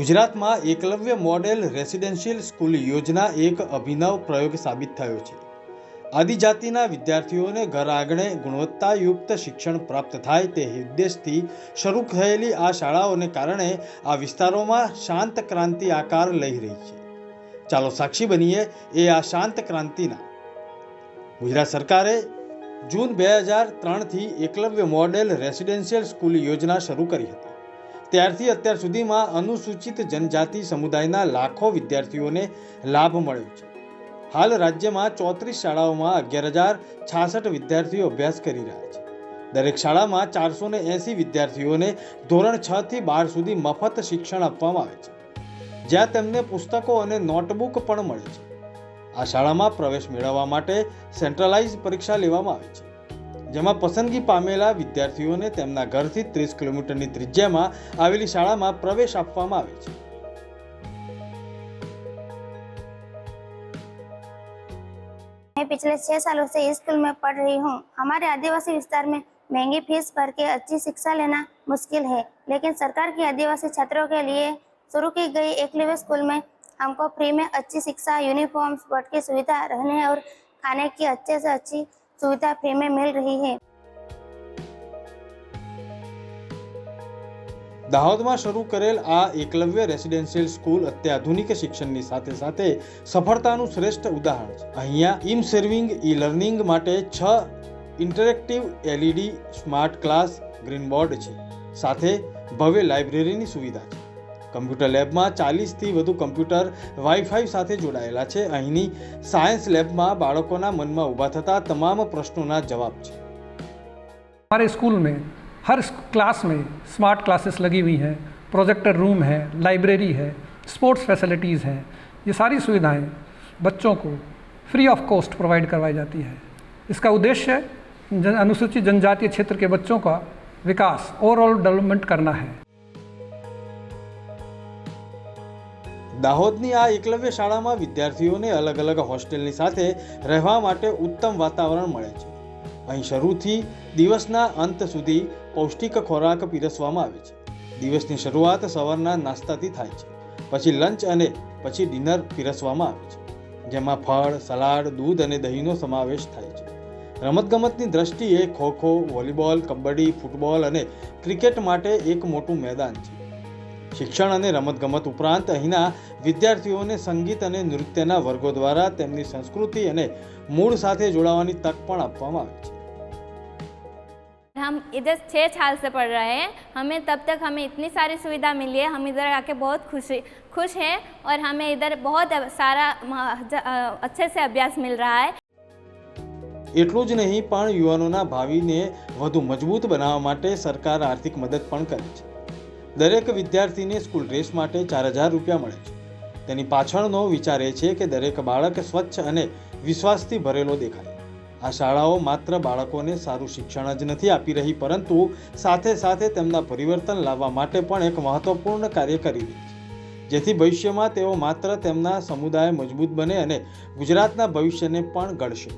ગુજરાતમાં Eklavya model residential school યોજના એક અભિનવ પ્રયોગ સાબિત થયો છે। આદિજાતિના વિદ્યાર્થીઓને ઘર આંગણે ગુણવત્તાયુક્ત શિક્ષણ પ્રાપ્ત થાય તે ઉદ્દેશથી શરૂ થયેલી આ શાળાઓને કારણે આ વિસ્તારોમાં શાંત ક્રાંતિ આકાર લઈ રહી છે। ચાલો સાક્ષી બનીએ એ આ શાંત ક્રાંતિના। ગુજરાત સરકારે જૂન 2003થી એકલવ્ય મોડેલ રેસિડેન્શિયલ સ્કૂલ યોજના શરૂ કરી હતી। ત્યારથી અત્યાર સુધીમાં અનુસૂચિત જનજાતિ સમુદાયના લાખો વિદ્યાર્થીઓને લાભ મળ્યો છે। હાલ રાજ્યમાં 34 શાળાઓમાં 11,066 વિદ્યાર્થીઓ અભ્યાસ કરી રહ્યા છે। દરેક શાળામાં 480 વિદ્યાર્થીઓને ધોરણ 6 થી 12 સુધી મફત શિક્ષણ આપવામાં આવે છે, જ્યાં તેમને પુસ્તકો અને નોટબુક પણ મળે છે। આ શાળામાં પ્રવેશ મેળવવા માટે સેન્ટ્રલાઇઝ પરીક્ષા લેવામાં આવે છે, જેમાં પસંદગી પામેલા વિદ્યાર્થીઓને તેમના ઘરથી 30 કિલોમીટરની ત્રિજ્યામાં આવેલી શાળામાં પ્રવેશ આપવામાં આવે છે। मैं पिछले 6 सालों से इस स्कूल में पढ़ रही हूँ। हमारे आदिवासी विस्तार में महंगी फीस भर के अच्छी शिक्षा लेना मुश्किल है, लेकिन सरकार की आदिवासी छात्रों के लिए शुरू की गई एकलव्य स्कूल में हमको फ्री में अच्छी शिक्षा, यूनिफॉर्म, स्पोर्ट की सुविधा, रहने और खाने की अच्छे से अच्छी सुविधा फ्री में मिल रही है। દાહોદમાં શરૂ કરેલ આ એકલવ્ય રેસિડેન્શિયલ સ્કૂલ અત્યાધુનિક શિક્ષણની સાથે સાથે સફળતાનું શ્રેષ્ઠ ઉદાહરણ છે। અહીંયા ઇમ સર્વિંગ ઈ લર્નિંગ માટે 6 interactive LED smart class green board છે, સાથે ભવ્ય લાઇબ્રેરીની સુવિધા છે। કમ્પ્યુટર લેબમાં 40થી વધુ કમ્પ્યુટર વાઈફાઈ સાથે જોડાયેલા છે। અહીંની સાયન્સ લેબમાં બાળકોના મનમાં ઊભા થતા તમામ પ્રશ્નોના જવાબ છે। हमारे स्कूल में हर क्लास में स्मार्ट क्लासेस लगी हुई हैं, प्रोजेक्टर रूम है, लाइब्रेरी है, स्पोर्ट्स फैसिलिटीज़ हैं। ये सारी सुविधाएं बच्चों को फ्री ऑफ कॉस्ट प्रोवाइड करवाई जाती है। इसका उद्देश्य अनुसूचित जनजातीय क्षेत्र के बच्चों का विकास, ओवरऑल डेवलपमेंट करना है। દાહોદની આ એકલવ્ય શાળામાં વિદ્યાર્થીઓને અલગ અલગ હોસ્ટેલની સાથે રહેવા માટે ઉત્તમ વાતાવરણ મળે છે। અહીં શરૂથી દિવસના અંત સુધી પૌષ્ટિક ખોરાક પીરસવામાં આવે છે। દિવસની શરૂઆત સવારના નાસ્તાથી થાય છે, પછી લંચ અને પછી ડિનર પીરસવામાં આવે છે, જેમાં ફળ, સલાડ, દૂધ અને દહીંનો સમાવેશ થાય છે। રમતગમતની દ્રષ્ટિએ ખોખો, વોલીબોલ, કબડ્ડી, ફૂટબોલ અને ક્રિકેટ માટે એક મોટું મેદાન છે। શિક્ષણ અને રમતગમત ઉપરાંત અહીંના વિદ્યાર્થીઓને સંગીત અને નૃત્યના વર્ગો દ્વારા તેમની સંસ્કૃતિ અને મૂળ સાથે જોડાવાની તક પણ આપવામાં આવે છે। हम इधर 6 साल से पढ़ रहे हैं। हमें तब तक हमें इतनी सारी सुविधा मिली है, हम इधर आके बहुत खुश हैं और हमें इधर बहुत सारा अच्छे से अभ्यास मिल रहा है। એટલું જ નહીં પણ યુવાનોના ભાવિને વધુ મજબૂત બનાવવા માટે સરકાર આર્થિક મદદ પણ કરે છે। દરેક વિદ્યાર્થીને સ્કૂલ ડ્રેસ માટે 4,000 રૂપિયા મળે છે। તેની પાછળનો વિચાર એ છે કે દરેક બાળક સ્વચ્છ અને વિશ્વાસથી ભરેલો દેખાય। આ શાળાઓ માત્ર બાળકોને સારું શિક્ષણ જ નથી આપી રહી, પરંતુ સાથે સાથે તેમના પરિવર્તન લાવવા માટે પણ એક મહત્વપૂર્ણ કાર્ય કરી રહી છે, જેથી ભવિષ્યમાં તેઓ માત્ર તેમના સમુદાય મજબૂત બને અને ગુજરાતના ભવિષ્યને પણ ઘડશે।